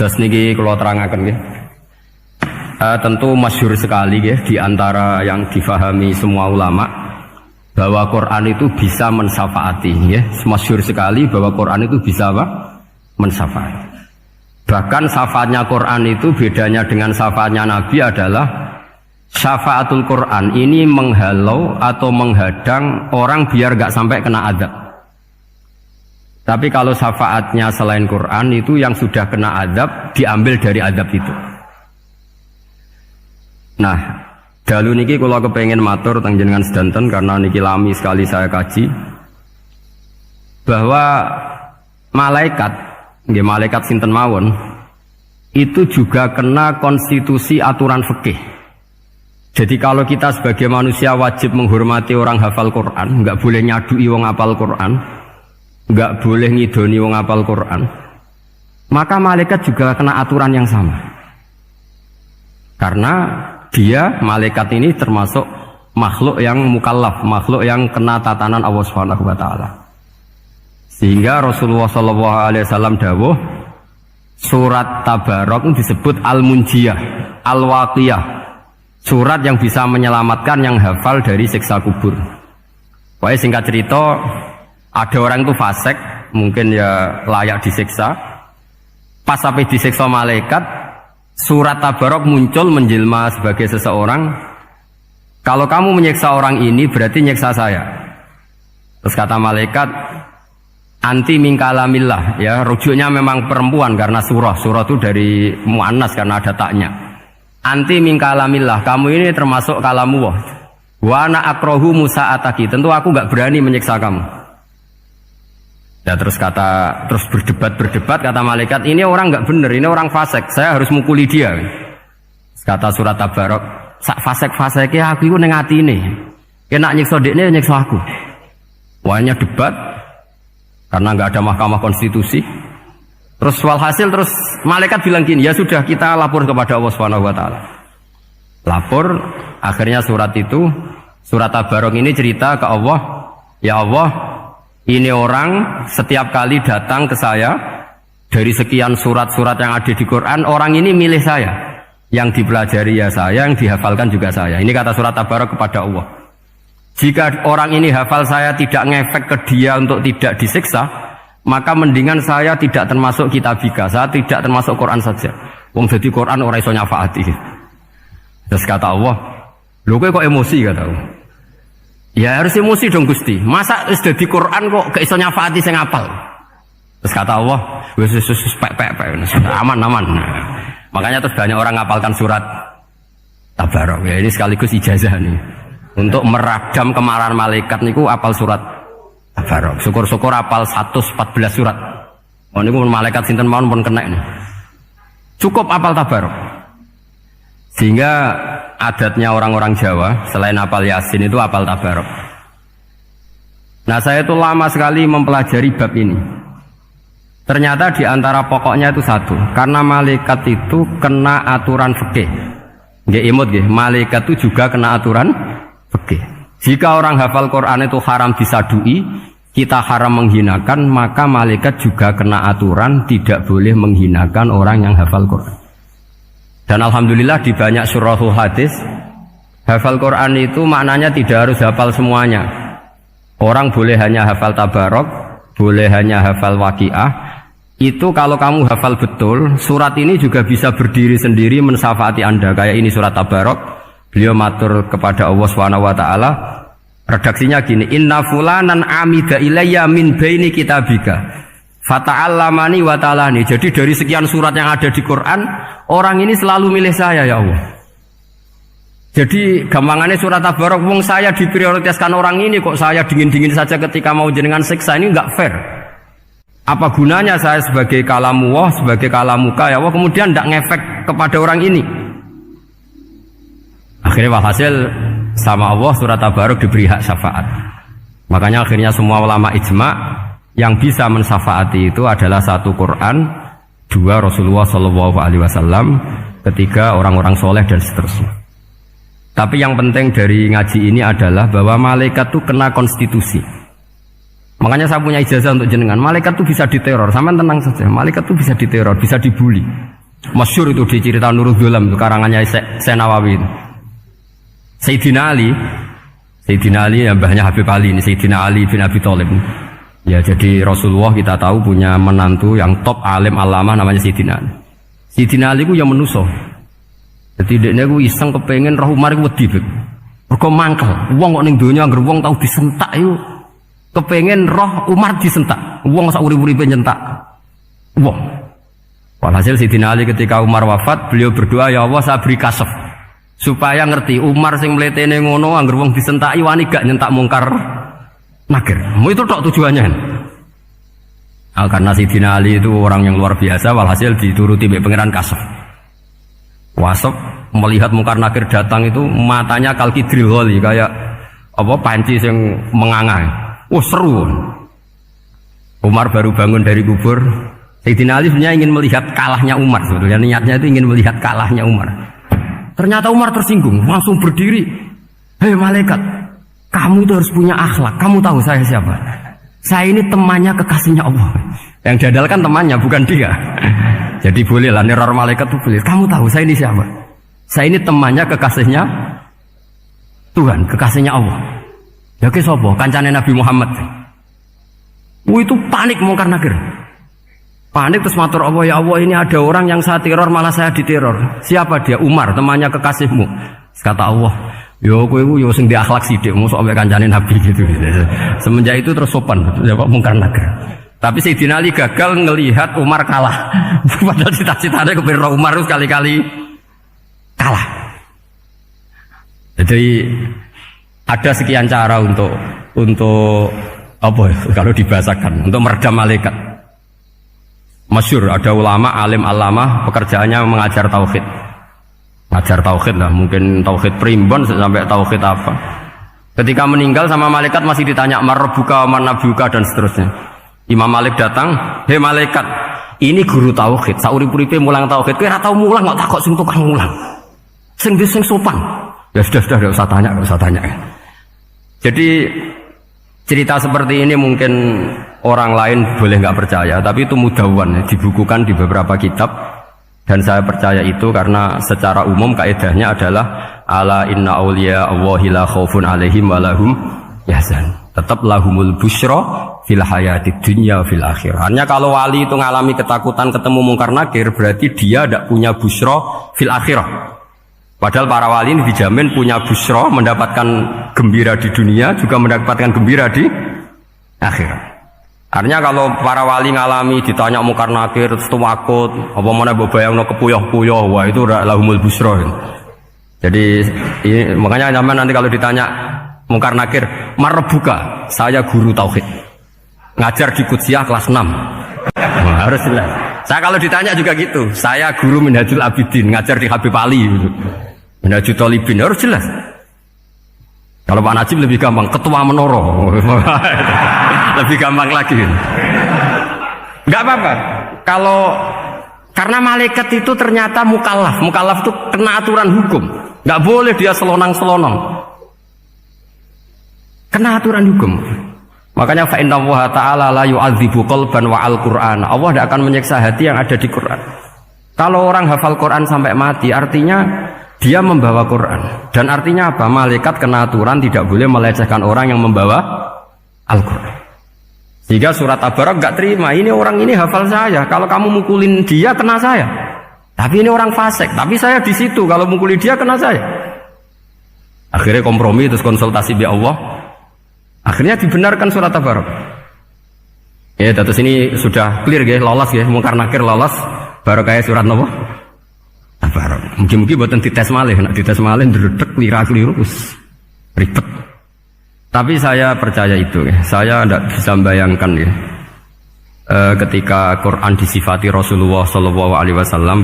Terus niki kula terangaken nggih. Tentu masyhur sekali nggih di antara yang difahami semua ulama bahwa Quran itu bisa mensyafaati nggih. Masyhur sekali bahwa Quran itu bisa apa? Mensyafaati. Bahkan syafaatnya Quran itu bedanya dengan syafaatnya Nabi adalah syafaatul Quran ini menghalau atau menghadang orang biar gak sampai kena azab. Tapi kalau syafaatnya selain Quran itu yang sudah kena azab diambil dari azab itu. Nah, dalu niki kula kepengin matur teng jenengan sedanten karena niki lami sekali saya kaji bahwa malaikat, nggih malaikat sinten mawon itu juga kena konstitusi aturan fikih. Jadi kalau kita sebagai manusia wajib menghormati orang hafal Quran, nggak boleh nyadui wong hafal Quran, nggak boleh ngidoni wong hafal Quran, maka malaikat juga kena aturan yang sama. Karena dia, malaikat ini termasuk makhluk yang mukallaf, makhluk yang kena tatanan Allah Subhanahu wa taala. Sehingga Rasulullah sallallahu alaihi wasallam dawuh, surat Tabarok disebut Al-Munjiyah, Al-Waqiyah, surat yang bisa menyelamatkan yang hafal dari siksa kubur. Pokoknya singkat cerita, ada orang itu fasik, mungkin ya layak disiksa. Pas sampai disiksa malaikat, surat Tabarok muncul menjelma sebagai seseorang. Kalau kamu menyiksa orang ini berarti nyiksa saya. Terus kata malaikat, anti min kalamillah, ya rujuknya memang perempuan karena surah itu dari muannas karena ada taknya. Anti min kalamillah, kamu ini termasuk kalamullah. Wa ana akrahu musa'ataki, tentu aku gak berani menyiksa kamu. Ya terus berdebat kata malaikat, ini orang nggak bener, ini orang fasik, saya harus mukuli dia. Kata surat Tabarok, sak fasik-fasiknya aku itu neng hati ini, kena nyiksa dekne nyiksa aku. Wahnya debat karena nggak ada mahkamah konstitusi. Terus walhasil terus malaikat bilang gini, ya sudah kita lapor kepada Allah Subhanahu wa taala. Lapor, akhirnya surat Tabarok ini cerita ke Allah, ya Allah, ini orang setiap kali datang ke saya dari sekian surat-surat yang ada di Quran, orang ini milih saya, yang dipelajari ya saya, yang dihafalkan juga saya. Ini kata surat Tabarok kepada Allah. Jika orang ini hafal saya tidak ngefek ke dia untuk tidak disiksa, maka mendingan saya tidak termasuk kitabika, saya tidak termasuk Quran saja. Wong jadi Quran orang iso nyafaati. Terus kata Allah, lho kowe kok emosi kata Allah. Ya harus emosi dong Gusti. Masa wis dadi Quran kok gak iso nyafaati sing apal. Terus kata Allah, wis pek aman. Nah, makanya terus banyak orang ngapalkan surat Tabarok. Ya ini sekaligus ijazah nih. Untuk meradam kemarahan malaikat niku apal surat Tabarok. Syukur-syukur apal 114 surat. Oh niku malaikat sinten mawon pun kena nih. Cukup apal Tabarok. Sehingga adatnya orang-orang Jawa selain apal Yasin itu apal Tabarok. Nah saya itu lama sekali mempelajari bab ini. Ternyata di antara pokoknya itu satu, karena malaikat itu kena aturan fikih. Nggih imut nggih, malaikat itu juga kena aturan fikih. Jika orang hafal Quran itu haram disadui, kita haram menghinakan, maka malaikat juga kena aturan tidak boleh menghinakan orang yang hafal Quran. Dan alhamdulillah di banyak surahul hadis hafal Quran itu maknanya tidak harus hafal semuanya. Orang boleh hanya hafal Tabarok, boleh hanya hafal Waqiah. Itu kalau kamu hafal betul, surat ini juga bisa berdiri sendiri mensyafaati Anda. Kayak ini surat Tabarok, beliau matur kepada Allah Subhanahu wa taala. Redaksinya gini, inna fulanan amida ilayya min baini kitabika fata'allamani wa ta'alani. Jadi dari sekian surat yang ada di Quran, orang ini selalu milih saya ya Allah. Jadi gampangannya surat Tabarok, wong saya diprioritaskan orang ini kok saya dingin-dingin saja ketika mau jenengan siksa, ini enggak fair. Apa gunanya saya sebagai kalamullah, sebagai kalamuka ya Allah, kemudian enggak ngefek kepada orang ini. Akhirnya walhasil sama Allah surat Tabarok diberi hak syafaat. Makanya akhirnya semua ulama ijma' yang bisa mensyafaati itu adalah satu Quran, dua Rasulullah SAW, ketiga orang-orang soleh dan seterusnya. Tapi yang penting dari ngaji ini adalah bahwa malaikat itu kena konstitusi. Makanya saya punya ijazah untuk jenengan. Malaikat itu bisa diteror, sampean tenang saja. Malaikat itu bisa diteror, bisa dibully. Masyhur itu di cerita Nurul Dhulam itu karangannya Nawawi. Sayyidina Ali ya mbahnya Habib Ali ini, Sayyidina Ali bin Abi Thalib. Ya jadi Rasulullah kita tahu punya menantu yang top alim alama namanya Sayyidina Ali. Sayyidina Ali ku yang menuso. Jadi dekne ku iseng kepengen roh Umar ku wedi. Mergo mangkel. Wong kok ning donya anggere wong tau disentak iku kepengen roh Umar disentak. Wong sak urip-uripe nyentak. Wong. Walhasil Sayyidina Ali ketika Umar wafat, beliau berdoa, ya Allah saya beri kasaf supaya ngerti Umar sing mletene ngono anggere wong disentaki wani gak nyentak mungkar nakir. Itu tok tujuannya. Karena Sayyidina Ali itu orang yang luar biasa, walhasil dituruti mbek pangeran kasaf. Wasaf melihat mungkar nakir datang itu matanya kalkidril ghali kayak apa panci yang menganga. Seru. Umar baru bangun dari kubur. Sayyidina Ali sebenarnya ingin melihat kalahnya Umar, sebetulnya niatnya itu ingin melihat kalahnya Umar. Ternyata Umar tersinggung, langsung berdiri. Hei malaikat, kamu itu harus punya akhlak. Kamu tahu saya siapa? Saya ini temannya kekasihnya Allah. Yang diandalkan temannya, bukan dia. Jadi boleh lah neror malaikat itu boleh. Kamu tahu saya ini siapa? Saya ini temannya kekasihnya Tuhan, kekasihnya Allah. Ya ke sopo, kancane Nabi Muhammad. Itu panik mungkar nakir. Panik terus matur Allah, ya Allah ini ada orang yang saya teror malah saya diteror. Siapa dia? Umar, temannya kekasihmu. Kata Allah, yo kowe yo sing di akhlak sithik, mosok ambek kancane Nabi gitu. Semenjak itu terus sopan, jawab mungkar nakir. Tapi Sayyidina Ali gagal ngelihat Umar kalah. Padahal cita-citanya kepengin Umar sekali-kali kalah. Jadi ada sekian cara untuk apa kalau dibahasakan untuk meredam malaikat. Masyhur ada ulama alim alama pekerjaannya mengajar tauhid. Ngajar tauhid lah, mungkin tauhid primbon sampai tauhid apa. Ketika meninggal sama malaikat masih ditanya marbuka, manabuka dan seterusnya. Imam Malik datang, "Hei malaikat, ini guru tauhid, saurip-uripe mulang tauhid. Kowe ora tau mulang kok takok sing tukang mulang. Sing sopan." Ya sudah enggak usah tanya. Jadi cerita seperti ini mungkin orang lain boleh nggak percaya, tapi itu mudawwan, dibukukan di beberapa kitab, dan saya percaya itu karena secara umum kaidahnya adalah ala inna auliya Allahi la khaufun alaihim wa lahum yahzan. Tetap lahumul busyra fil hayatid dunya fil akhirah. Hanya kalau wali itu ngalami ketakutan ketemu mungkar nakir, berarti dia tidak punya busyra fil akhirah. Padahal para wali ini dijamin punya busyra, mendapatkan gembira di dunia, juga mendapatkan gembira di akhirat. Artinya kalau para wali ngalami ditanya mungkar nakir terus takut, apa mana bayangno kepuyah-puyah, wah itu lahumul busyra. Jadi ini, makanya zaman nanti kalau ditanya mungkar nakir, marbuka, saya guru tauhid. Ngajar di Qudsiyah kelas 6. Nah, harus jelas. Saya kalau ditanya juga gitu, saya guru Minhajul Abidin, ngajar di Habib Ali gitu. Minhajul Thalibin, harus jelas. Kalau Pak Najib lebih gampang, ketua menoro. Lebih gampang lagi. Enggak apa-apa. Kalau karena malaikat itu ternyata mukallaf. Mukallaf itu kena aturan hukum. Enggak boleh dia selonang-selonong. Kena aturan hukum. Makanya fa inna Allah ta'ala la yu'adzibu qalban wa al-Qur'an. Allah tidak akan menyiksa hati yang ada di Quran. Kalau orang hafal Quran sampai mati, artinya dia membawa Quran. Dan artinya apa? Malaikat kena aturan tidak boleh melecehkan orang yang membawa Al-Quran. Sehingga surat Tabarak gak terima. Ini orang ini hafal saya. Kalau kamu mukulin dia, kena saya. Tapi ini orang fasik. Tapi saya di situ. Kalau mukulin dia, kena saya. Akhirnya kompromi, terus konsultasi bi Allah. Akhirnya dibenarkan surat Tabarak. Ya, terus ini sudah clear ya, lolos ya, mungkar nakir lolos. Baru kayak surat Nabi. Tabarak. Mungkin-mungkin buatan dites malih, nak dites malih ndredeg keliru ribet. Tapi saya percaya itu ya. Saya tidak bisa membayangkan ya. Ketika Quran disifati Rasulullah SAW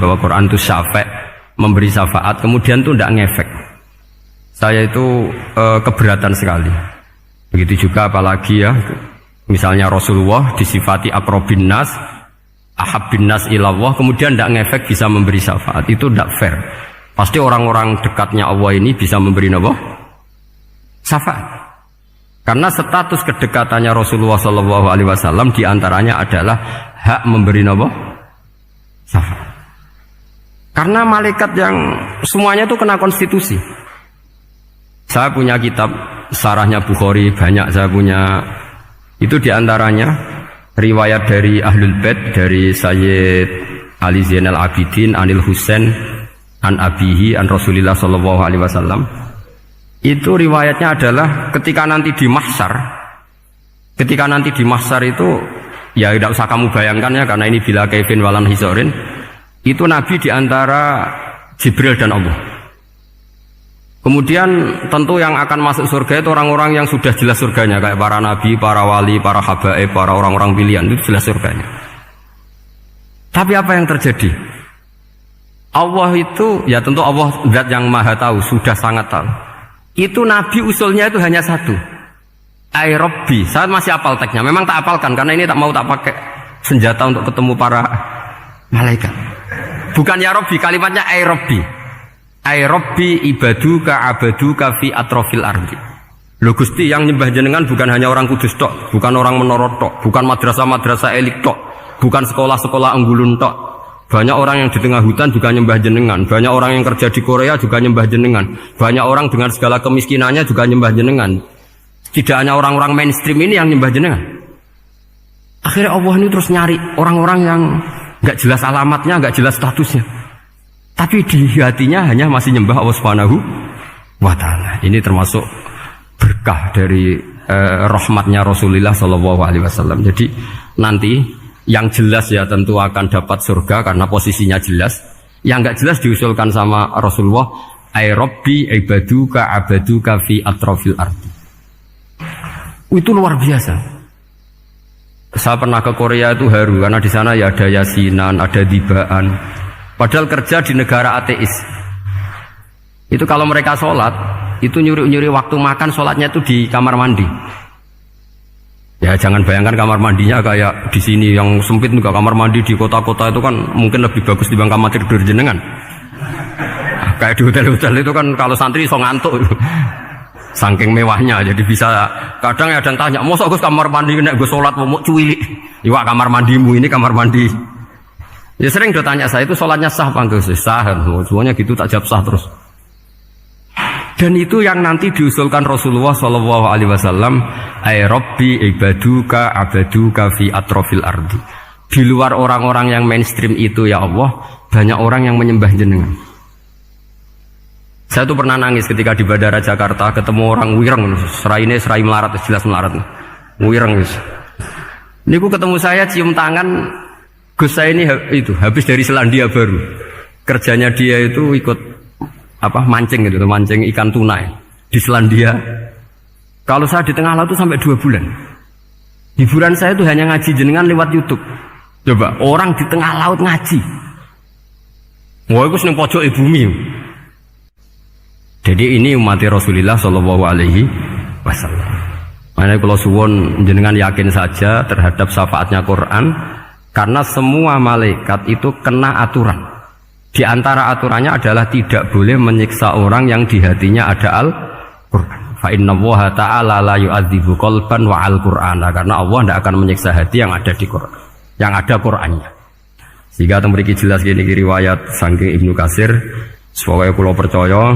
bahwa Quran itu syafa', memberi syafaat, kemudian itu tidak ngefek. Saya itu keberatan sekali. Begitu juga apalagi ya, misalnya Rasulullah disifati aqrabin nas, ahabbin nas ilallah, kemudian tidak ngefek bisa memberi syafaat. Itu tidak fair. Pasti orang-orang dekatnya Allah ini bisa memberi apa? Syafaat. Karena status kedekatannya Rasulullah SAW diantaranya adalah hak memberi apa? Syafaat. Karena malaikat yang semuanya itu kena konstitusi. Saya punya kitab syarahnya Bukhari banyak saya punya. Itu diantaranya riwayat dari Ahlul Bait dari Sayyid Ali Zainal Abidin Anil Husain an Abihi an Rasulillah sallallahu alaihi wasallam. Itu riwayatnya adalah ketika nanti di mahsyar itu ya tidak usah kamu bayangkan ya karena ini bila kaifin walan hisorin. Itu Nabi diantara Jibril dan Allah. Kemudian tentu yang akan masuk surga itu orang-orang yang sudah jelas surganya, kayak para nabi, para wali, para habaib, para orang-orang pilihan, itu jelas surganya. Tapi apa yang terjadi? Allah itu, ya tentu Allah zat yang maha tahu, sudah sangat tahu. Itu Nabi usulnya itu hanya satu, Ai Rabbi. Saya masih apal teksnya, memang tak apalkan karena ini tak mau tak pakai senjata untuk ketemu para malaikat. Bukan ya Rabbi, kalimatnya Ai Rabbi. Ai Rabbi ibaduka abaduka fi atrofil ardi. Lho Gusti, yang nyembah jenengan bukan hanya orang Kudus tok, bukan orang Menara tok, bukan madrasah-madrasah elit tok, bukan sekolah-sekolah Anggulun tok. Banyak orang yang di tengah hutan juga nyembah jenengan, banyak orang yang kerja di Korea juga nyembah jenengan, banyak orang dengan segala kemiskinannya juga nyembah jenengan. Tidak hanya orang-orang mainstream ini yang nyembah jenengan. Akhirnya Allah ini terus nyari orang-orang yang enggak jelas alamatnya, enggak jelas statusnya. Tapi di hatinya hanya masih nyembah Allah Subhanahu wa ta'ala. Ini termasuk berkah dari rahmatnya Rasulullah sallallahu alaihi wasallam. Jadi nanti yang jelas ya tentu akan dapat surga karena posisinya jelas. Yang enggak jelas diusulkan sama Rasulullah, Ai Rabbi ibaduka abaduka fi atrofil ardi. Itu luar biasa. Saya pernah ke Korea itu haru karena di sana ya ada yasinan, ada dibaan. Padahal kerja di negara ateis. Itu kalau mereka sholat, itu nyuri-nyuri waktu makan sholatnya itu di kamar mandi. Ya jangan bayangkan kamar mandinya kayak di sini yang sempit juga. Kamar mandi di kota-kota itu kan mungkin lebih bagus dibanding kamar tidur jenengan. Kayak di hotel-hotel itu kan kalau santri so ngantuk. Saking mewahnya, jadi bisa kadang ada yang tanya, mosok Gus kamar mandi nek gue sholat mau cuwilik. Iwak kamar mandimu ini kamar mandi. Ya sering do tanya saya itu sholatnya sah apa enggak? Sah, semuanya gitu tak jawab sah terus. Dan itu yang nanti diusulkan Rasulullah Shallallahu Alaihi Wasallam, Ai Rabbi ibaduka abaduka fi atrofil ardi. Di luar orang-orang yang mainstream itu ya Allah, banyak orang yang menyembah jenengan. Saya tuh pernah nangis ketika di Bandara Jakarta ketemu orang wireng, serai melarat, jelas melarat, wireng wis. Niku ketemu saya cium tangan. Gus saya ini itu habis dari Selandia Baru. Kerjanya dia itu ikut mancing gitu, mancing ikan tuna di Selandia. Kalau saya di tengah laut itu sampai 2 bulan. Hiburan saya itu hanya ngaji jenengan lewat YouTube. Coba orang di tengah laut ngaji. Wah, itu seneng pojok bumi. Jadi ini umat Rasulullah Shallallahu Alaihi Wasallam. Makanya kalau suwon jenengan yakin saja terhadap syafaatnya Quran. Karena semua malaikat itu kena aturan. Di antara aturannya adalah tidak boleh menyiksa orang yang di hatinya ada Al-Quran. Fa inna Allaha ta'ala la yu'adzibu qalban wa al-Qur'ana. Karena Allah tidak akan menyiksa hati yang ada di Quran, yang ada Qurannya. Sehingga memiliki jelas gini riwayat saking Ibnu Katsir. Sebagai pulau percaya,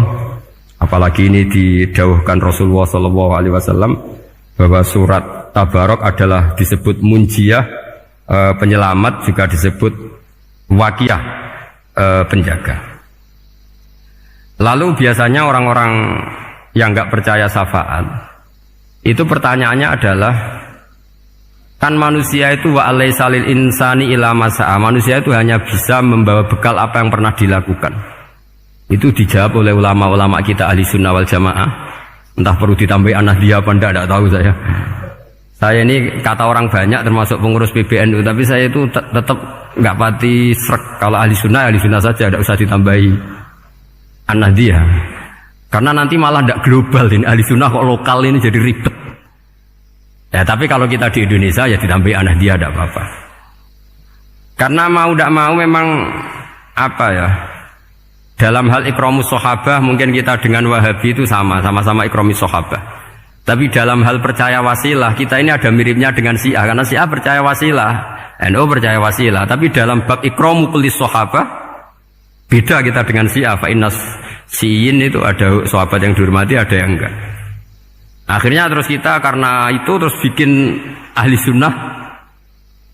apalagi ini didawuhkan Rasulullah SAW bahwa surat Tabarok adalah disebut munjiyah. Penyelamat juga disebut wakiyah, penjaga. Lalu biasanya orang-orang yang nggak percaya syafaat itu pertanyaannya adalah kan manusia itu wa alaysa lil insani illa ma sa'a. Manusia itu hanya bisa membawa bekal apa yang pernah dilakukan. Itu dijawab oleh ulama-ulama kita ahli sunnah wal jamaah. Entah perlu ditambahi An-Nahdliyah apa enggak tahu saya. Saya ini kata orang banyak termasuk pengurus PBNU, tapi saya itu tetap nggak pati srek. Kalau ahli sunnah saja, tidak usah ditambahi An-Nahdliyah. Karena nanti malah tidak global ini ahli sunnah kok lokal ini jadi ribet. Ya tapi kalau kita di Indonesia ya ditambahi An-Nahdliyah tidak apa-apa. Karena mau tidak mau memang dalam hal ikramus sahabah mungkin kita dengan Wahabi itu sama-sama ikramus sahabah. Tapi dalam hal percaya wasilah kita ini ada miripnya dengan Syiah karena Syiah percaya wasilah, NU percaya wasilah. Tapi dalam bab ikramu kulis sahabah Beda kita dengan Syiah. Fa innas Syiin itu ada sahabat yang dihormati, ada yang enggak. Akhirnya terus kita karena itu terus bikin ahli sunnah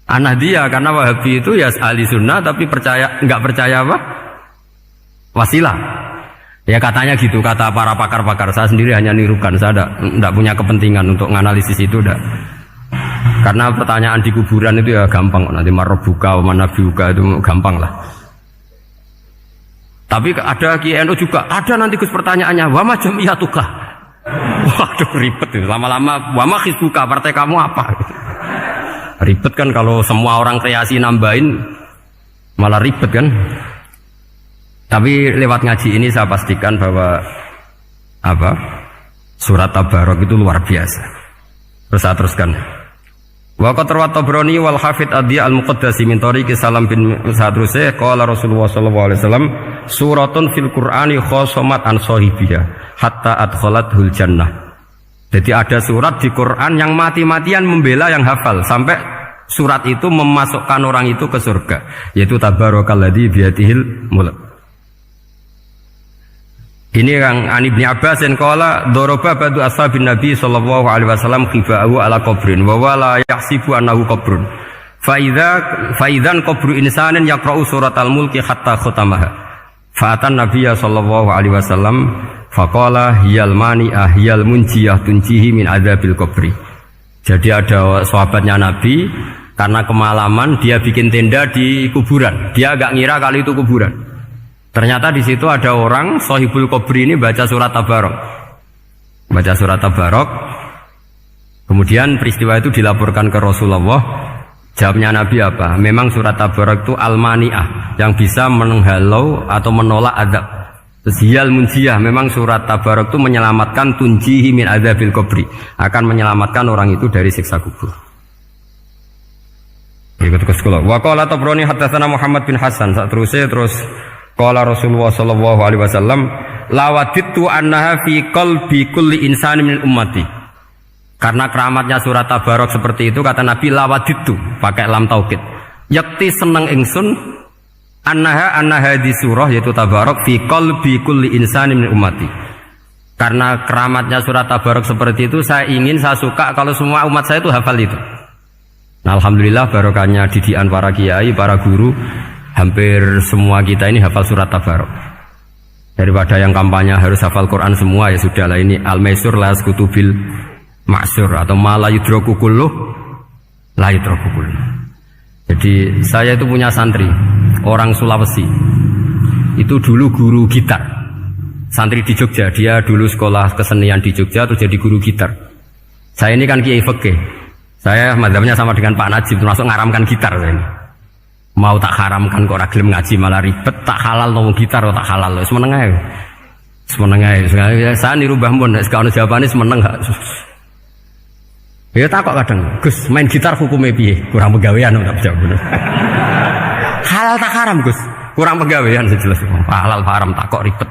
An-Nahdiyah, karena Wahabi itu ya ahli sunnah tapi enggak percaya apa? Wasilah. Ya katanya gitu, kata para pakar-pakar. Saya sendiri hanya nirukan, saya enggak punya kepentingan untuk menganalisis itu enggak. Karena pertanyaan di kuburan itu ya gampang, nanti marbuka wa manabiuka itu gampang lah. Tapi ada KNU juga, ada nanti Gus pertanyaannya, wa ma jam'iyatuka. Waduh ribet itu, lama-lama wa ma hizbuka, partai kamu apa? Ribet kan kalau semua orang kreasi nambahin, malah ribet kan. Tapi lewat ngaji ini saya pastikan bahwa apa? Surat Tabarok itu luar biasa. Terus saya teruskan. Wa qad rawat Tabrani wal Hafidz Adi al-Muqaddasi min tariqi Salam bin Sadruse qala Rasulullah sallallahu alaihi wasallam suratun fil Qur'ani khosomat an sahibiha hatta adkhalathul jannah. Jadi ada surat di Quran yang mati-matian membela yang hafal sampai surat itu memasukkan orang itu ke surga, yaitu tabarakalladzi biyadihil mulk. Ini yang Ani bin Abbas yang qala daraba ba'du ashabin Nabi sallallahu alaihi wasallam khifa'ahu ala qabrin wa wala yahsibu annahu qabrun. Fa idzan qabru insanin yaqra'u suratal mulki hatta khatamaha. Fa'atan Nabiyya sallallahu alaihi wasallam faqala hiyal mani'ah hiyal munjiyah tunjihi min adzabil qabri. Jadi ada sahabatnya Nabi karena kemalaman dia bikin tenda di kuburan. Dia agak ngira kali itu kuburan. Ternyata di situ ada orang Sohibul Qabri ini baca surat Tabarok. Baca surat Tabarok. Kemudian peristiwa itu dilaporkan ke Rasulullah. Jawabnya Nabi apa? Memang surat Tabarok itu al-mani'ah, yang bisa menghalau atau menolak azab. Terus hiyal munjiyah, memang surat Tabarok itu menyelamatkan tunjihi min adzabil qabri, akan menyelamatkan orang itu dari siksa kubur. Ikut ke sekolah. Wa qala Tabrani haddatsana Muhammad bin Hasan. Saat terus qala Rasulullah sallallahu alaihi wasallam lawaditu annaha fi qalbi kulli insani min ummati. Karena keramatnya surat Tabarok seperti itu, kata Nabi lawaditu pakai lam taukid. Yakti seneng ingsun annaha di surah yaitu Tabarok fi qalbi kulli insani min ummati. Karena keramatnya surat Tabarok seperti itu, saya suka kalau semua umat saya itu hafal itu. Nah, alhamdulillah barokahnya didikan para kiai, para guru, hampir semua kita ini hafal surat Tabarok. Daripada yang kampanye harus hafal Quran semua, ya sudahlah, ini al-maisur la yasqutubil ma'sur atau ma la yudraku kulluh la yudraku kulluh. Jadi saya itu punya santri orang Sulawesi. Itu dulu guru gitar. Santri di Jogja, dia dulu sekolah kesenian di Jogja terus jadi guru gitar. Saya ini kan kiai fikih. Saya mazhabnya sama dengan Pak Najib, termasuk ngaramkan gitar saya ini. Mau tak haramkan kok ora gelem ngaji malah ribet, tak halal nang gitar kok tak halal. Wis meneng ae. Semeneng ae. Saya niru Mbah Mun, nek ono jawabane semeneng gak. Ya takok kadang, Gus, main gitar hukumnya piye? Kurang pegawean tak jawab. Halal tak haram, Gus? Kurang pegawean sejelas. Halal haram takok ribet.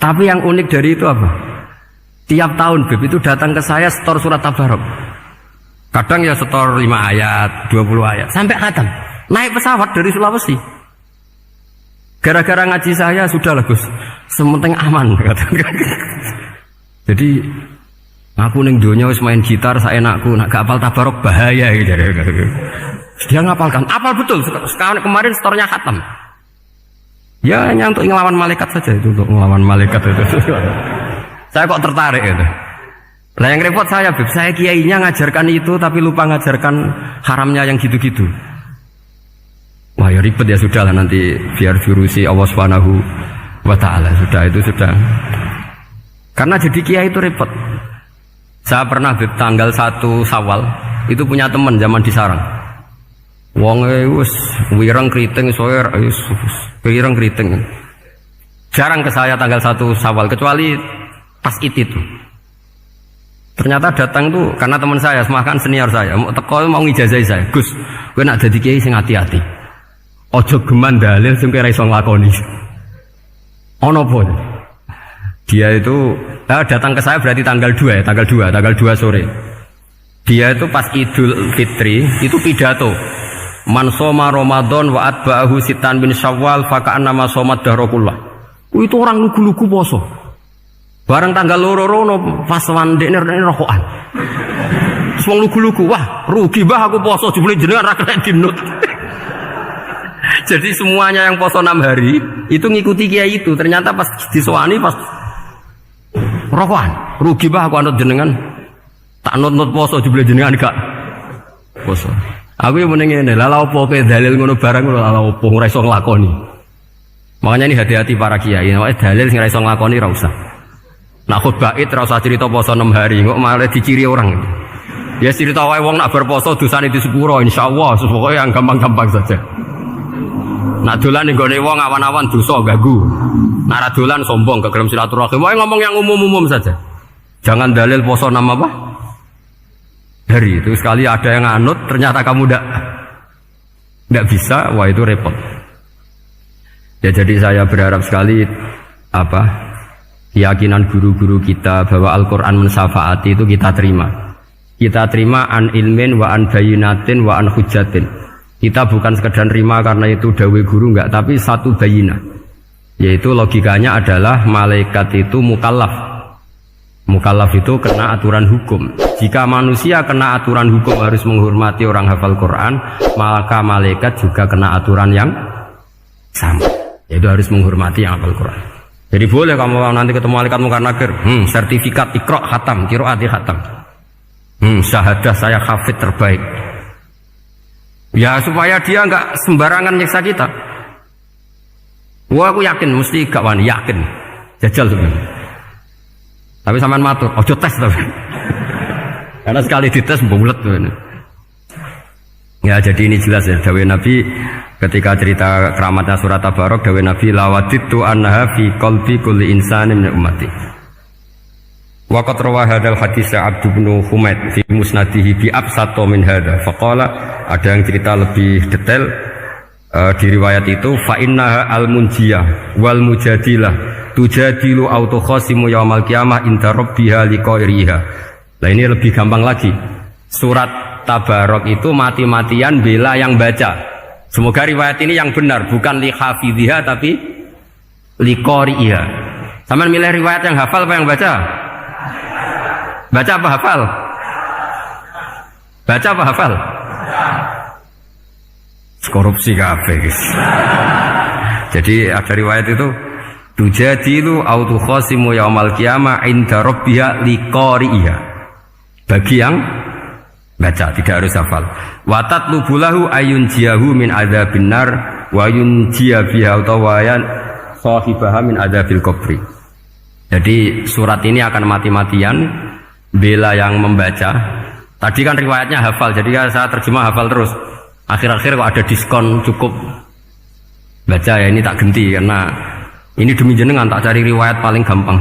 Tapi yang unik dari itu apa? Tiap tahun Beb itu datang ke saya setor surat Tabarok. Kadang ya setor 5 ayat, 20 ayat, sampai khatam. Naik pesawat dari Sulawesi. Gara-gara ngaji saya, sudahlah Gus, sementing aman. Jadi, aku ning donya wis main gitar saenakku, nak gak apal Tabarok bahaya gitu. Dia ngapalkan, apal betul. Sekarang kemarin setornya khatam. Ya hanya untuk ngelawan malaikat saja itu, untuk ngelawan malaikat itu. Saya kok tertarik itu. Nah yang repot saya, Beb, saya kiainya ngajarkan itu tapi lupa ngajarkan haramnya yang gitu-gitu. Wah ya ribet ya, sudahlah nanti biar diurusi Allah Subhanahu wa ta'ala. Sudah itu sudah. Karena jadi kiai itu repot. Saya pernah, Beb, tanggal 1 Syawal itu punya teman zaman di Sarang. Wong wis wireng kriting soer wis wireng kriting. Jarang ke saya tanggal 1 Syawal kecuali pas itu. Ternyata datang tuh karena teman saya, semakan senior saya, mau teko mau ngijazah saya. Gus, kowe nak dadi kiai sing hati-hati. Ojo geman dalil sing kowe ora iso nglakoni. Ono apa? Dia itu datang ke saya berarti tanggal 2 ya, tanggal 2 sore. Dia itu pas Idul Fitri itu pidato Man shoma Ramadan wa atba'ahu sitan bin Syawal fa ka'annama shoma dahrakullah. Itu orang lugu-lugu poso. Bareng tanggal loro-loro pas wandekne rokokan. Wong lugu-lugu, wah rugi bah aku poso jebule jenengan ra kena dinut. Jadi semuanya yang poso 6 hari itu ngikuti kiai itu. Ternyata pas disowani pas rokokan, rugi bah aku anut jenengan. Tak nut-nut poso jebule jenengan gak poso. Aku yang meneng ngene, lha opo kowe dalil ngono barang ngono lha opo ora iso nglakoni. Makanya ini hati-hati para kiai, nek dalil sing ora iso nglakoni ora usah. Nak khutbah id ora usah cerita poso 6 hari, kok malah diciri orang. Ya cerita wae wong nak berposo dosane di sepuro insyaallah, pokoke yang gampang-gampang saja. Nak dolan ning gone wong awan-awan dosa ganggu. Nak ra dolan sombong kegelem silaturahim. Wae ngomong yang umum-umum saja. Jangan dalil poso 6 apa? Hari itu sekali ada yang anut ternyata kamu tidak bisa, wah itu repot. Ya jadi saya berharap sekali keyakinan guru-guru kita bahwa Al-Quran mensyafaati itu kita terima an ilmin wa an bayinatin wa an hujatin. Kita bukan sekedar terima karena itu dawai guru enggak, tapi satu bayina, yaitu logikanya adalah malaikat itu mukallaf. Mukallaf itu kena aturan hukum. Jika manusia kena aturan hukum harus menghormati orang hafal Quran, maka malaikat juga kena aturan yang sama, yaitu harus menghormati yang hafal Quran. Jadi boleh kamu nanti ketemu malaikat mungkar nakir, sertifikat Iqra khatam, qiraati khatam, syahadah saya hafid terbaik. Ya supaya dia enggak sembarangan nyiksa kita. Wah aku yakin mesti gak wani, yakin. Jajal sebenarnya. Tapi sampean matur, ojo tes tapi. Karena sekali dites bulet tuh ini. Ya jadi ini jelas ya, dawuh Nabi ketika cerita keramatnya surat Tabarok, dawuh Nabi lawaditu annaha fi qalbi kulli insanin min ummati. Wa qad rawa hadzal hadits Abd bin Humaid fi musnadihi bi absato min hadza. Faqala, ada yang cerita lebih detail di riwayat itu fa innaha al-munjiyah wal mujadilah tujadilu autokhosimu yaumal qiyamah inda rabbiha liqairiha. Nah ini lebih gampang lagi. Surat Tabarok itu mati-matian bela yang baca. Semoga riwayat ini yang benar, bukan li hafidhiha tapi liqairiha. Sama milih riwayat yang hafal apa yang baca? Baca apa hafal? Baca apa hafal? Korupsi kabeh guys. Jadi ada riwayat itu tujadilu autu khosimu yaumal qiyamah inda rabbiha liqari'iha. Bagi yang baca, tidak harus hafal. Wa tatlubulahu ayun jiyahu min adzabin nar wa yunjiya biha utawayan sahibaha min adzabil qabri. Jadi surat ini akan mati-matian bela yang membaca. Tadi kan riwayatnya hafal, jadi saya terjemah hafal terus. Akhir-akhir kok ada diskon cukup baca ya, ini tak ganti karena ini demi jenengan tak cari riwayat paling gampang.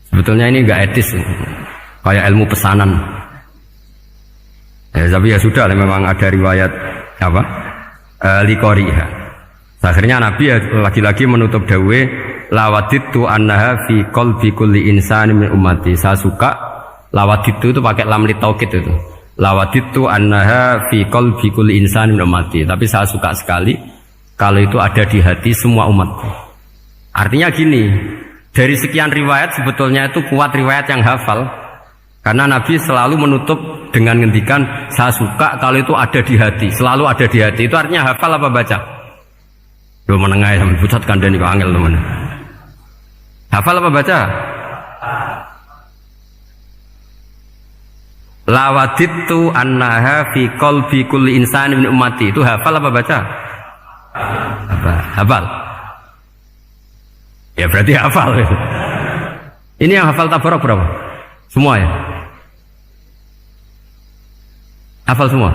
Sebetulnya ini enggak etis, kayak ilmu pesanan. Ya, tapi ya sudah, memang ada riwayat apa? Liqariha. Akhirnya Nabi ya, lagi-lagi menutup dawe lawaditu annaha fi qalbi kulli insani min ummati. Saya suka lawaditu itu pakai lam li taukid itu. Lawaditu annaha fi qalbi kulli insani min ummati. Tapi saya suka sekali kalau itu ada di hati semua umatku. Artinya gini, dari sekian riwayat sebetulnya itu kuat riwayat yang hafal. Karena Nabi selalu menutup dengan ngendikan saya suka kalau itu ada di hati, selalu ada di hati. Itu artinya hafal apa baca? Lu menengah sampai pucat kandani kok angel teman. Hafal apa baca? Lawaditu annaha fi qalbi kulli insani min ummati. Itu hafal apa baca? Apa? Hafal. Ya berarti hafal. Ini yang hafal Tabarok berapa? Semua ya? Hafal semua?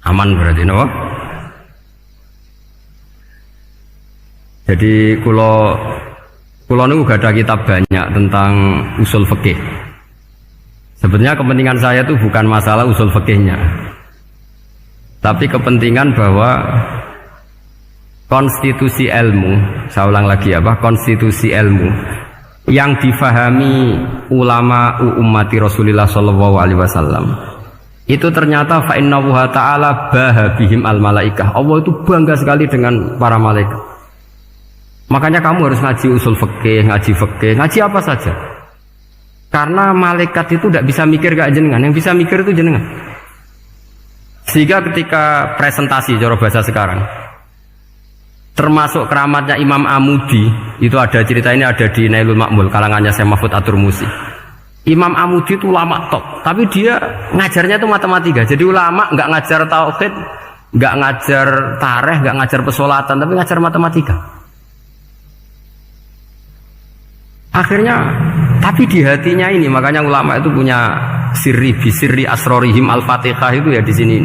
Aman berarti, no? Jadi kulo niku gak ada kitab banyak tentang usul fikih. Sebenarnya kepentingan saya itu bukan masalah usul fikihnya, tapi kepentingan bahwa konstitusi ilmu, saya ulang lagi apa, konstitusi ilmu yang difahami ulama ummati Rasulullah sallallahu alaihi wasallam Itu ternyata fa inna ta'ala bahabihim al malaikah. Allah itu bangga sekali dengan para malaikat. Makanya kamu harus ngaji usul fikih, ngaji apa saja. Karena malaikat itu tidak bisa mikir kayak jenengan, yang bisa mikir itu jenengan. Sehingga ketika presentasi cara bahasa sekarang, termasuk keramatnya Imam Amudi, itu ada cerita ini ada di Nailul Ma'mul kalangannya Syekh Mahfud At-Turmusi. Imam Amudi itu ulama top, tapi dia ngajarnya itu matematika. Jadi ulama nggak ngajar tauhid, nggak ngajar tarikh, nggak ngajar pesolatan, tapi ngajar matematika. Akhirnya, tapi di hatinya ini, makanya ulama itu punya bisirri asrorihim al-fatihah itu ya di sini.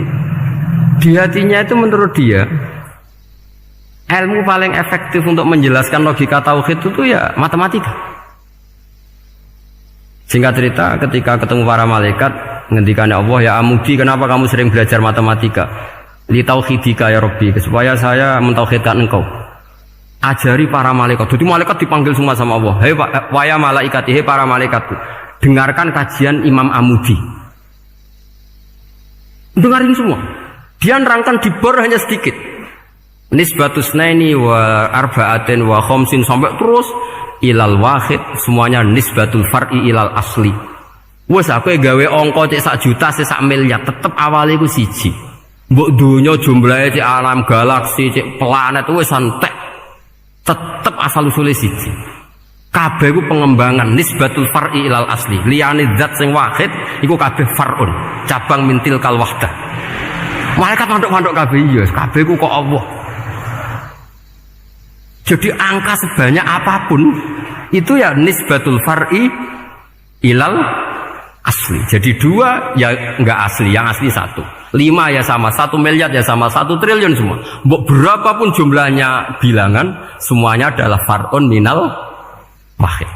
Di hatinya itu menurut dia, ilmu paling efektif untuk menjelaskan logika tauhid itu ya matematika. Singkat cerita, ketika ketemu para malaikat, ngendikannya Allah, ya Amudi, kenapa kamu sering belajar matematika? Li tauhidika ya Rabbi, supaya saya mentauhidkan engkau. Ajari para malaikat. Jadi malaikat dipanggil semua sama Allah. Hei waya malaikat, hei para malaikatku, dengarkan kajian Imam Amudi. Dengarin semua. Dia nerangkan di bor hanya sedikit. Nisbatus naini wa arba'atin wa khamsin sampai terus ilal wahid, semuanya nisbatul far'i ilal asli. Wes aku gawe angka cek 1 juta, cek 1 miliar, tetep awalnya iku siji. Mbok donya jumlahe cek alam galaksi, cek planet wes santek. Tetep asal usule siji. Kabeh iku pengembangan nisbatul far'i ilal asli. Liyane zat sing wahid iku kabeh far'un, cabang mintil kal wahdah. Malaikat manduk-manduk kabeh iya, kabeh iku kok Allah. Jadi angka sebanyak apapun itu ya nisbatul far'i ilal asli. Jadi 2 ya enggak asli, yang asli 1. 5 ya sama, 1 miliar ya sama, 1 triliun semua. Berapapun jumlahnya bilangan, semuanya adalah far'un minal wahid.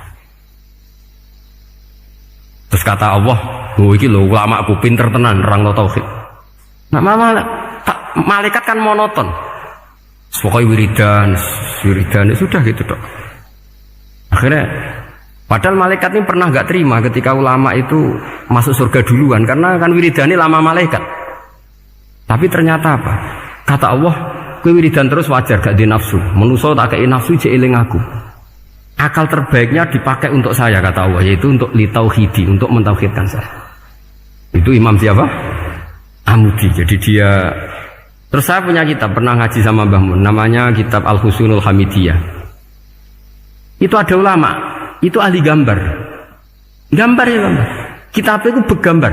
Terus kata Allah, oh iki lho ulama aku pinter tenan nerang tauhid. Nah, malaikat kan monoton. Pokoknya wiridan sudah gitu dok. Akhirnya padahal malaikat ini pernah nggak terima ketika ulama itu masuk surga duluan, karena kan wiridannya lama malaikat. Tapi ternyata apa? Kata Allah, kowe wiridan terus wajar gak di nafsu. Manusa tak kei nafsu jek eling aku. Akal terbaiknya dipakai untuk saya, kata Allah, yaitu untuk litauhidi, untuk mentauhidkan saya. Itu Imam siapa? Amudi. Jadi dia. Terus saya punya kitab, pernah ngaji sama Mbah Mun, namanya kitab Al-Husunul Hamidiyah. Itu ada ulama, itu ahli gambar. Gambar. Kitabnya itu bergambar.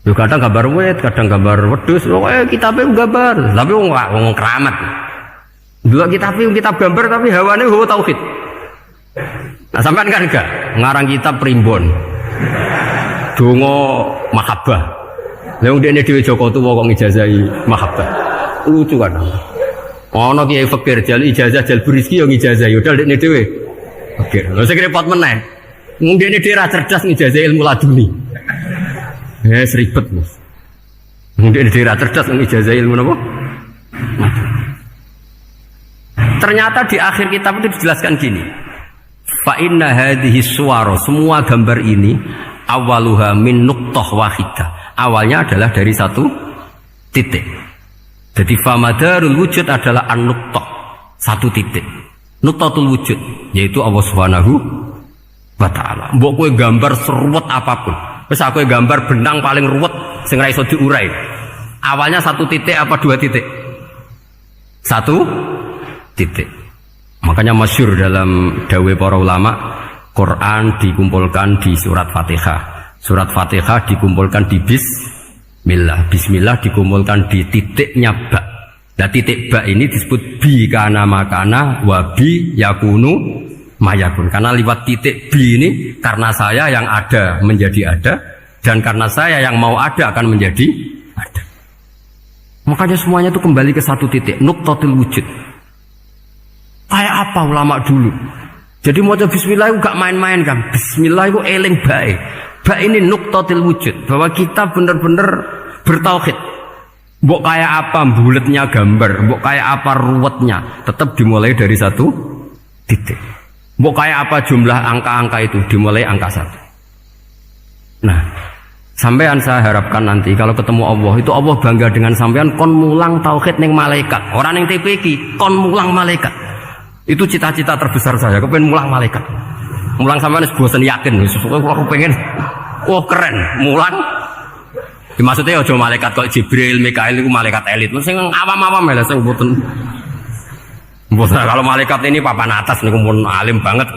Kadang gambar wet, kadang gambar wedhus, kitabnya gambar. Tapi wong keramat. Dua kitab gambar tapi hawane hawa tauhid. Nah, sampean kan enggak ngarang kitab primbon. Donga mahabbah. Lah wong dene dhewe Joko tuwa kok ngijazahi mahabbah. Lucu kan. Ana kiai fakir jal ijazah jal berizki yo ngijazahi udah dene dhewe. Fakir. Lha sing repot meneh. Wong dene dhewe ra cerdas ngijazahi ilmu laduni. Ribet, Mas. Wong dene dhewe ra cerdas ngijazahi ilmu napa? Ternyata di akhir kitab itu dijelaskan gini. Fa inna hadhihi suwara, semua gambar ini awaluha min nuqtah wahidah. Awalnya adalah dari 1 titik. Jadi famadarul wujud adalah an-nuqtah, 1 titik. Nuqtatul wujud yaitu Allah Subhanahu wa taala. Mbok kowe gambar seruwet apapun. Wis aku gambar benang paling ruwet sing ra iso diurai. Awalnya 1 titik apa 2 titik? 1 titik. Makanya masyhur dalam dawuh para ulama, Quran dikumpulkan di surat Fatihah. Surat Fatihah dikumpulkan di Bismillah. Bismillah dikumpulkan di titiknya ba. Nah titik ba ini disebut bi kana makana wa bi yakunu mayakun. Karena lewat titik bi ini, karena saya yang ada menjadi ada, dan karena saya yang mau ada akan menjadi ada. Makanya semuanya itu kembali ke 1 titik, nuqtatul wujud. Kayak apa ulama dulu? Jadi mau bismillah itu gak main-main kan. Bismillah itu eling baik. Ba ini nuqtatil wujud, bahwa kita benar-benar bertauhid. Mbok kayak apa buletnya gambar, mbok kayak apa ruwetnya, tetap dimulai dari 1 titik. Mbok kayak apa jumlah angka-angka itu, dimulai angka 1. Nah, Sampean saya harapkan nanti kalau ketemu Allah itu Allah bangga dengan sampean kon mulang tauhid ning malaikat. Orang ning TPQ kon mulang malaikat. Itu cita-cita terbesar saya, kepengen mulang malaikat. Mulang sampean wis bosen yakin wis aku pengen oh keren mulang. Maksudnya aja malaikat kok Jibril, Mikail itu malaikat elit. Sing awam-awam lho sing mboten. Mboten kalau malaikat ini papan atas niku pun alim banget.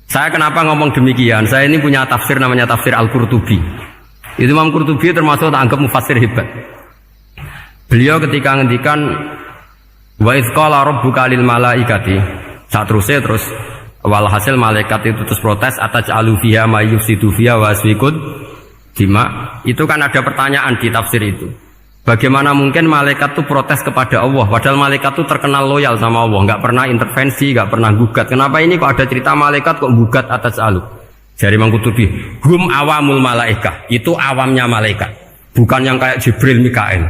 Saya kenapa ngomong demikian? Saya ini punya tafsir namanya tafsir Al-Qurtubi. Itu Imam Qurtubi termasuk tak anggap mufassir hebat. Beliau ketika ngendikan wa idz qala rabbuka lil malaikati, saat terus walhasil malaikat itu terus protes ataj'alu fiha may yufsidu fiha wa yasfikud dima. Itu kan ada pertanyaan di tafsir itu. Bagaimana mungkin malaikat itu protes kepada Allah, padahal malaikat itu terkenal loyal sama Allah, nggak pernah intervensi, nggak pernah gugat. Kenapa ini kok ada cerita malaikat kok gugat atas alu? Jadi Imam Qurtubi, hum awamul malaikah, itu awamnya malaikat, bukan yang kayak Jibril, Mikail.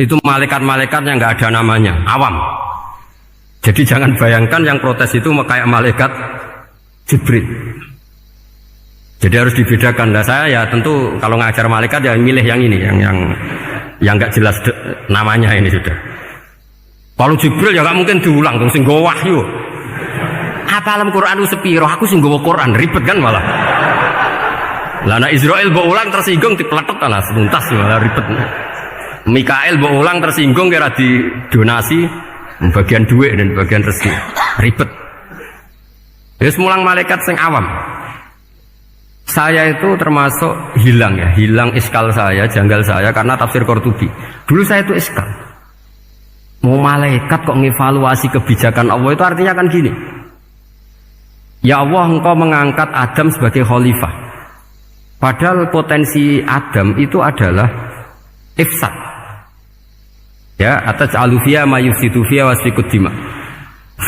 Itu malaikat-malaikat yang nggak ada namanya, awam. Jadi jangan bayangkan yang protes itu kayak malaikat Jibril. Jadi harus dibedakan. Nah saya ya tentu kalau ngajar malaikat ya milih yang ini, yang nggak jelas namanya ini sudah. Kalau Jibril ya nggak mungkin diulang, terus sing nggawa wahyu. Apa alam Quran sepiro? Aku sing nggawa Quran ribet kan malah. Lah nek Israil mbok ulang tersinggung dipletot lah tuntas malah ribet. Mikail mbok ulang tersinggung kira di donasi bagian duit dan bagian rezeki ribet. Wis mulang malaikat sing awam. Saya itu termasuk hilang iskal saya, janggal saya karena tafsir Qurtubi. Dulu saya itu iskal. Mau malaikat kok ngevaluasi kebijakan Allah itu artinya kan gini. Ya Allah, engkau mengangkat Adam sebagai khalifah. Padahal potensi Adam itu adalah ifsad. Ya, ataj'alu fiha may yufsidu fiha wa yasfikud dima.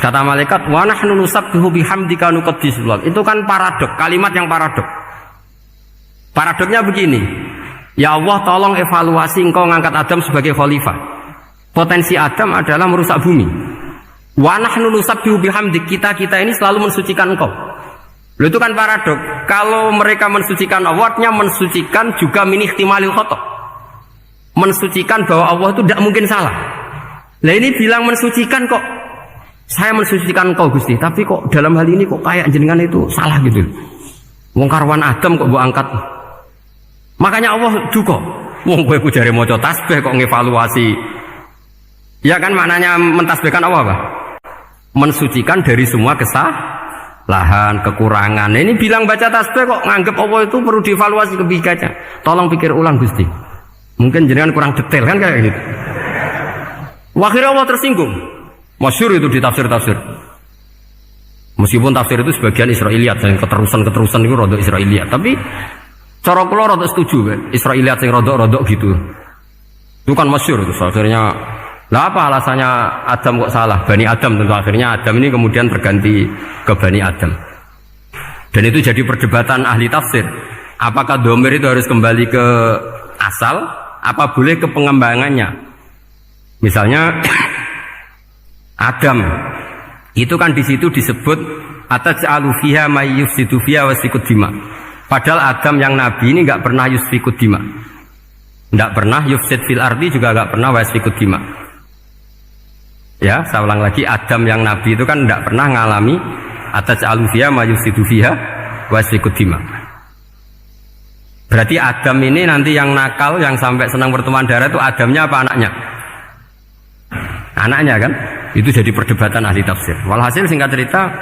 Kata malaikat, wa nahnu nusabbihu bihamdika nuqaddisu lak. Itu kan paradok, kalimat yang paradok. Paradoknya begini, ya Allah tolong evaluasi engkau ngangkat Adam sebagai khalifah. Potensi Adam adalah merusak bumi. Wa nahnu nusabbihu bihamdik, kita ini selalu mensucikan engkau. Loh, itu kan paradok. Kalau mereka mensucikan Allah, artinya mensucikan juga min ihtimalil khata'. Mensucikan bahwa Allah itu tidak mungkin salah. Lah ini bilang mensucikan kok. Saya mensucikan engkau Gusti, tapi kok dalam hal ini kok kayak jenengan itu salah gitu. Wong karwan Adam kok mbok angkat. Makanya Allah duka. Wong kowe ku jare maca tasbih kok ngevaluasi. Ya kan maknanya mentasbihkan Allah apa? Mensucikan dari semua kesalahan, kekurangan. Ini bilang baca tasbih kok nganggep Allah itu perlu dievaluasi kebijakannya. Tolong pikir ulang Gusti. Mungkin jenengan kurang detail kan kayak gitu. Akhirnya Allah tersinggung. Masyhur itu di tafsir-tafsir. Meskipun tafsir itu sebagian Israiliyat, yang keterusan itu rodok Israiliyat, tapi cara kula rodok setuju, Israiliyat yang rodok gitu. Itu kan masyhur itu, akhirnya. Lah apa alasannya Adam kok salah? Bani Adam tentu akhirnya Adam ini kemudian berganti ke Bani Adam. Dan itu jadi perdebatan ahli tafsir. Apakah dhamir itu harus kembali ke asal? Apa boleh ke pengembangannya? Misalnya Adam itu kan di situ disebut ataj'alu fiha may yufsidu fiha wa yasfikud dima. Padahal Adam yang nabi ini enggak pernah yusfikud dima. Enggak pernah yufsid fil ardi, juga enggak pernah wa yasfikud dima. Ya, saya ulang lagi, Adam yang nabi itu kan enggak pernah ngalami ataj'alu fiha may yufsidu fiha wa yasfikud dima. Berarti Adam ini nanti yang nakal, yang sampai senang berteman darah itu Adamnya apa anaknya? Anaknya kan? Itu jadi perdebatan ahli tafsir. Walhasil singkat cerita,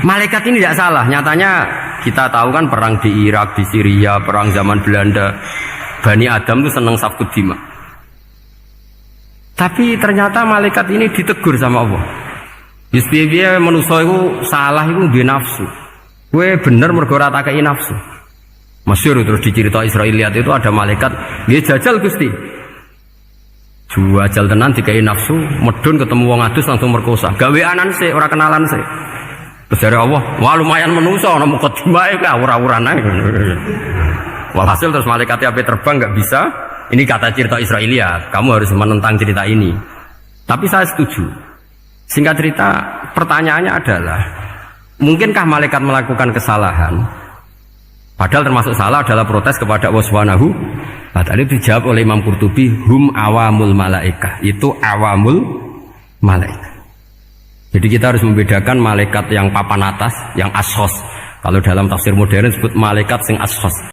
malaikat ini tidak salah. Nyatanya kita tahu kan perang di Irak, di Syria, perang zaman Belanda, Bani Adam itu senang safkud dima. Tapi ternyata malaikat ini ditegur sama Allah. Yusbiya manusia itu salah itu dia nafsu. Gue bener mergo ora tak kei nafsu. Masyhur terus dicerita Israiliyat itu ada malaikat, dia jajal Gusti. Juajal tenan dikai nafsu, medun ketemu wong adus langsung merkosa. Gaweanan sih, ora kenalan sih. Terus dari Allah, wah lumayan menungso, ana mukadimah ka ora-uran ae. Walhasil terus malaikatnya ape terbang nggak bisa. Ini kata cerita Israiliyat, kamu harus menentang cerita ini. Tapi saya setuju. Singkat cerita, pertanyaannya adalah, mungkinkah malaikat melakukan kesalahan? Padahal termasuk salah adalah protes kepada Allah Subhanahu wa ta'ala. Itu dijawab oleh Imam Qurtubi, hum awamul malaikah. Itu awamul malaikat. Jadi kita harus membedakan malaikat yang papan atas, yang ashos. Kalau dalam tafsir modern disebut malaikat sing ashos.